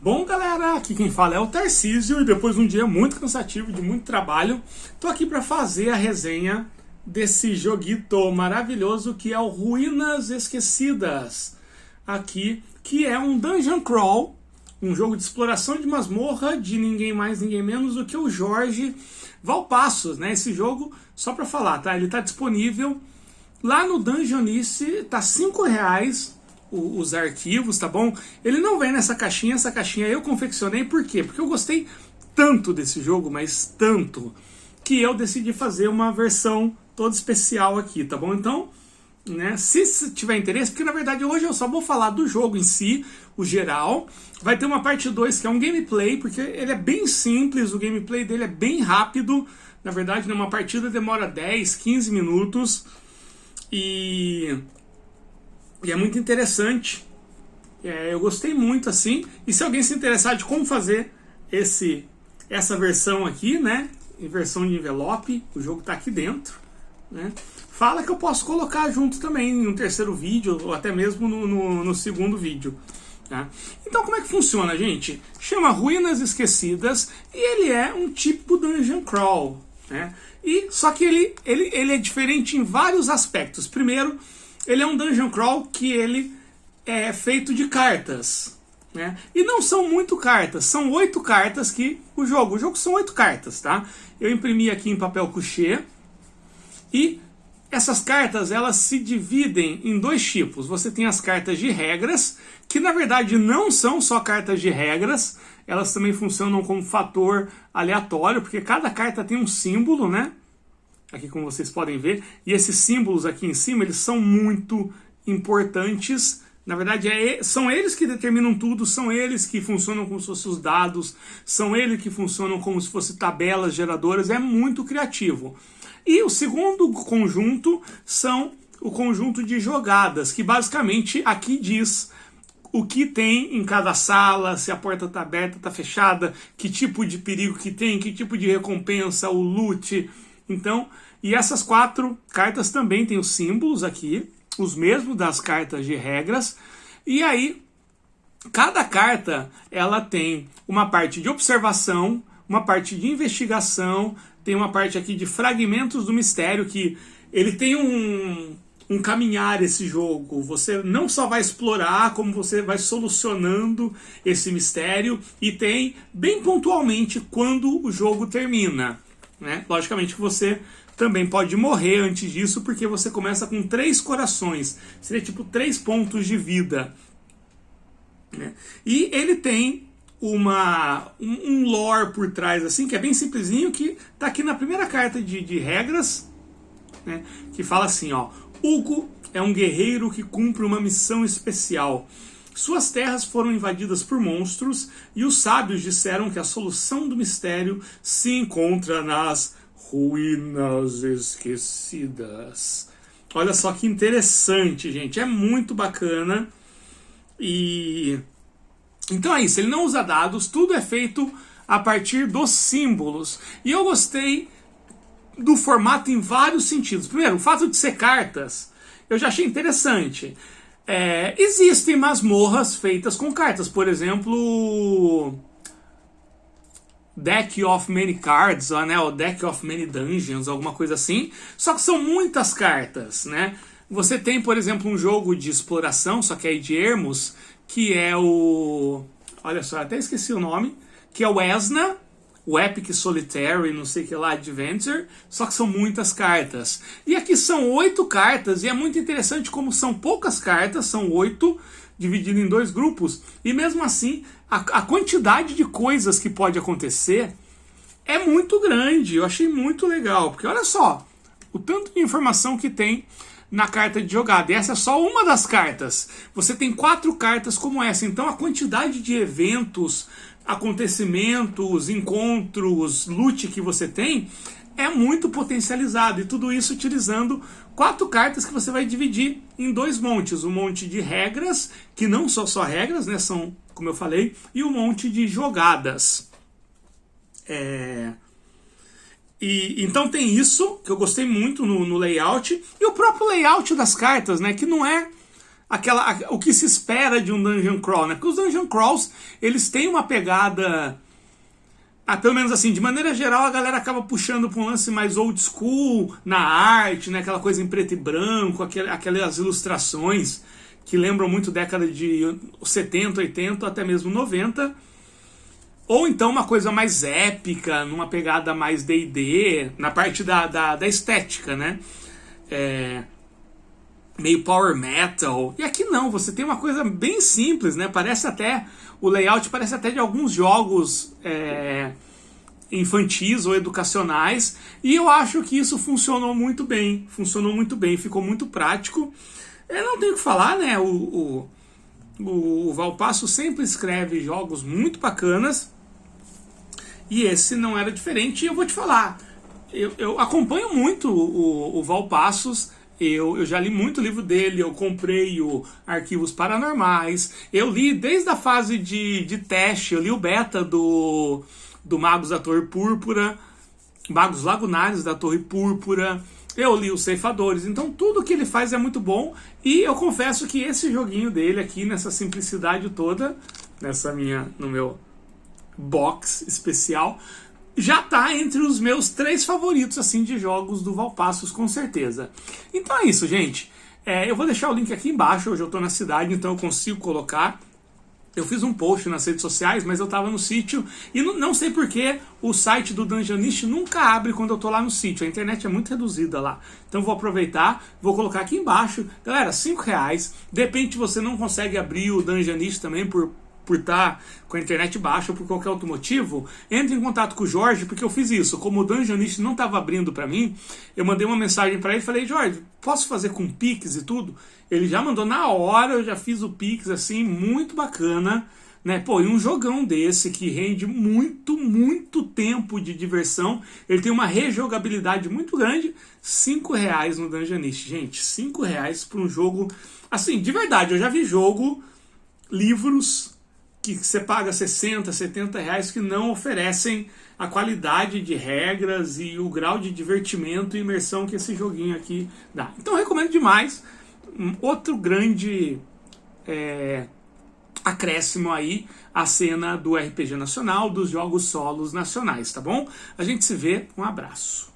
Bom, galera, aqui quem fala é o Tarcísio e depois de um dia muito cansativo, de muito trabalho, tô aqui para fazer a resenha desse joguito maravilhoso que é o Ruínas Esquecidas, aqui, que é um dungeon crawl, um jogo de exploração de masmorra de ninguém mais, ninguém menos do que o Jorge Valpassos, né? Esse jogo, só para falar, tá? Ele tá disponível lá no Dungeonice, tá R$5 os arquivos, tá bom? Ele não vem nessa caixinha, essa caixinha eu confeccionei, por quê? Porque eu gostei tanto desse jogo, mas tanto, que eu decidi fazer uma versão toda especial aqui, tá bom? Então, né, se tiver interesse, porque na verdade hoje eu só vou falar do jogo em si, o geral. Vai ter uma parte 2 que é um gameplay, porque ele é bem simples, o gameplay dele é bem rápido. Na verdade, numa partida demora 10, 15 minutos. E é muito interessante. Eu gostei muito, assim. E se alguém se interessar de como fazer essa versão aqui, né, em versão de envelope, o jogo está aqui dentro, né, fala que eu posso colocar junto também no terceiro vídeo, ou até mesmo no segundo vídeo. Tá? Então como é que funciona, gente? Chama Ruínas Esquecidas e ele é um tipo dungeon crawl, né? Só que ele é diferente em vários aspectos. Primeiro, ele é um dungeon crawl que ele é feito de cartas, né? E não são muito cartas, são 8 cartas que o jogo são 8 cartas, tá? Eu imprimi aqui em papel couché e essas cartas, elas se dividem em dois tipos. Você tem as cartas de regras, que na verdade não são só cartas de regras, elas também funcionam como fator aleatório, porque cada carta tem um símbolo, né? Aqui como vocês podem ver, e esses símbolos aqui em cima, eles são muito importantes. Na verdade, são eles que determinam tudo, são eles que funcionam como se fossem os dados, são eles que funcionam como se fossem tabelas geradoras, é muito criativo. E o segundo conjunto são o conjunto de jogadas, que basicamente aqui diz o que tem em cada sala, se a porta está aberta, está fechada, que tipo de perigo que tem, que tipo de recompensa, o loot. Então, e essas 4 cartas também têm os símbolos aqui, os mesmos das cartas de regras. E aí, cada carta ela tem uma parte de observação, uma parte de investigação, tem uma parte aqui de fragmentos do mistério, que ele tem um caminhar esse jogo. Você não só vai explorar, como você vai solucionando esse mistério, e tem bem pontualmente quando o jogo termina, né? Logicamente que você também pode morrer antes disso, porque você começa com 3 corações, seria tipo 3 pontos de vida, né? E ele tem um lore por trás, assim, que é bem simplesinho, que tá aqui na primeira carta de regras, né, que fala assim, ó: Hugo é um guerreiro que cumpre uma missão especial. Suas terras foram invadidas por monstros e os sábios disseram que a solução do mistério se encontra nas Ruínas Esquecidas. Olha só que interessante, gente. É muito bacana. Então é isso, ele não usa dados, tudo é feito a partir dos símbolos. E eu gostei do formato em vários sentidos. Primeiro, o fato de ser cartas, eu já achei interessante. Existem masmorras feitas com cartas, por exemplo, Deck of Many Cards, né, o Deck of Many Dungeons, alguma coisa assim. Só que são muitas cartas, né? Você tem, por exemplo, um jogo de exploração, só que é de ermos, que é o... Olha só, até esqueci o nome. Que é o Esna, o Epic Solitary, não sei que lá, Adventure. Só que são muitas cartas. E aqui são 8 cartas, e é muito interessante como são poucas cartas, são 8, dividido em 2 grupos. E mesmo assim, a quantidade de coisas que pode acontecer é muito grande. Eu achei muito legal, porque olha só, o tanto de informação que tem na carta de jogada. E essa é só uma das cartas. Você tem 4 cartas como essa. Então a quantidade de eventos, acontecimentos, encontros, loot que você tem é muito potencializado. E tudo isso utilizando 4 cartas que você vai dividir em 2 montes. Um monte de regras, que não são só regras, né? São, como eu falei, e um monte de jogadas. Então tem isso, que eu gostei muito no layout, e o próprio layout das cartas, né, que não é o que se espera de um dungeon crawl, né? Porque os dungeon crawls, eles têm uma pegada, pelo menos assim, de maneira geral, a galera acaba puxando para um lance mais old school na arte, né? Aquela coisa em preto e branco, aquelas ilustrações que lembram muito década de 70, 80, até mesmo 90. Ou então uma coisa mais épica, numa pegada mais D&D, na parte da estética, né? Meio power metal. E aqui não, você tem uma coisa bem simples, né? Parece até, o layout parece até de alguns jogos infantis ou educacionais. E eu acho que isso funcionou muito bem, ficou muito prático. Eu não tenho o que falar, né? O Valpasso sempre escreve jogos muito bacanas. E esse não era diferente. E eu vou te falar, eu acompanho muito o Valpassos. Eu já li muito livro dele, eu comprei o Arquivos Paranormais, eu li desde a fase de teste, eu li o beta do Magos da Torre Púrpura, Magos Lagunares da Torre Púrpura, eu li os Ceifadores, então tudo que ele faz é muito bom. E eu confesso que esse joguinho dele aqui, nessa simplicidade toda, no meu box especial, já tá entre os meus 3 favoritos assim de jogos do Valpassos, com certeza. Então é isso, gente. Eu vou deixar o link aqui embaixo. Hoje eu tô na cidade, então eu consigo colocar. Eu fiz um post nas redes sociais, mas eu tava no sítio e não sei porque o site do Dungeonist nunca abre quando eu tô lá no sítio. A internet é muito reduzida lá. Então eu vou aproveitar, vou colocar aqui embaixo. Galera, R$5. De repente você não consegue abrir o Dungeonist também por estar com a internet baixa ou por qualquer outro motivo, entre em contato com o Jorge, porque eu fiz isso. Como o Dungeonist não estava abrindo para mim, eu mandei uma mensagem para ele e falei: Jorge, posso fazer com Pix e tudo? Ele já mandou na hora, eu já fiz o Pix, assim, muito bacana, né? Pô, e um jogão desse que rende muito, muito tempo de diversão, ele tem uma rejogabilidade muito grande. R$5 no Dungeonist, gente, R$5 para um jogo, assim, de verdade, eu já vi livros que você paga 60, 70 reais que não oferecem a qualidade de regras e o grau de divertimento e imersão que esse joguinho aqui dá. Então eu recomendo demais. Outro grande acréscimo aí à cena do RPG nacional, dos jogos solos nacionais, tá bom? A gente se vê, um abraço.